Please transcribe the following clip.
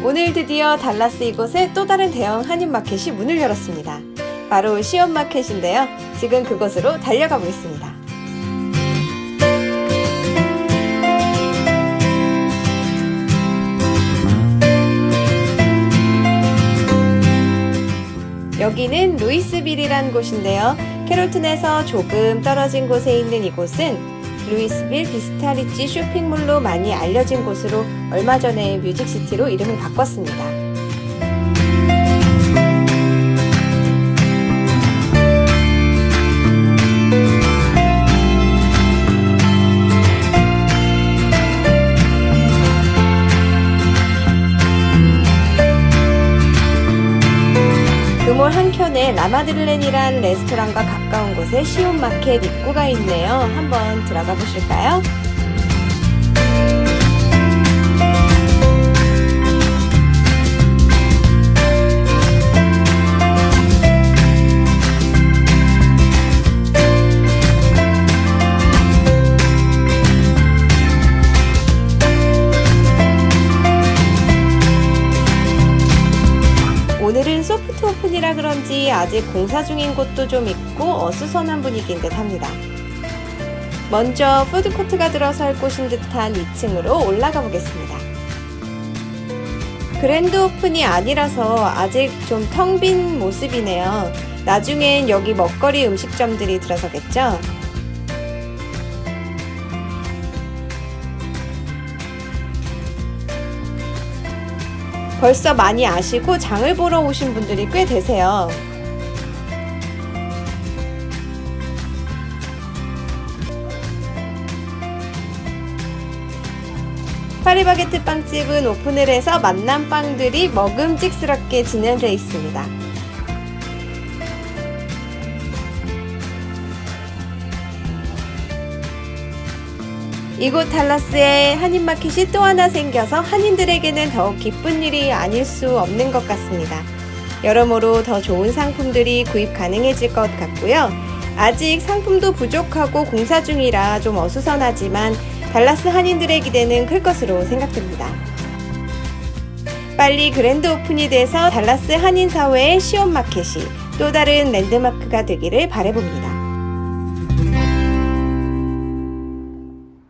오늘 드디어 달라스 이곳에 또 다른 대형 한인마켓이 문을 열었습니다. 바로 시온마켓인데요. 지금 그곳으로 달려가 보겠습니다. 여기는 루이스빌이란 곳인데요. 캐롤튼에서 조금 떨어진 곳에 있는 이곳은 루이스빌 비스타리지 쇼핑몰로 많이 알려진 곳으로 얼마 전에 뮤직시티로 이름을 바꿨습니다. 그몰 한켠에 라마들렌이란 레스토랑과 가까운 곳에 시온마켓 입구가 있네요. 한번 들어가 보실까요? 오늘은 소프트 오픈이라 그런지 아직 공사 중인 곳도 좀 있고 어수선한 분위기인 듯 합니다. 먼저 푸드코트가 들어설 곳인 듯한 2층으로 올라가 보겠습니다. 그랜드 오픈이 아니라서 아직 좀 텅 빈 모습이네요. 나중엔 여기 먹거리 음식점들이 들어서겠죠? 벌써 많이 아시고 장을 보러 오신 분들이 꽤 되세요. 파리바게트 빵집은 오픈을 해서 만난 빵들이 먹음직스럽게 진열되어 있습니다. 이곳 달라스에 한인마켓이 또 하나 생겨서 한인들에게는 더욱 기쁜 일이 아닐 수 없는 것 같습니다. 여러모로 더 좋은 상품들이 구입 가능해질 것 같고요. 아직 상품도 부족하고 공사 중이라 좀 어수선하지만 달라스 한인들의 기대는 클 것으로 생각됩니다. 빨리 그랜드 오픈이 돼서 달라스 한인사회의 시온마켓이 또 다른 랜드마크가 되기를 바라봅니다.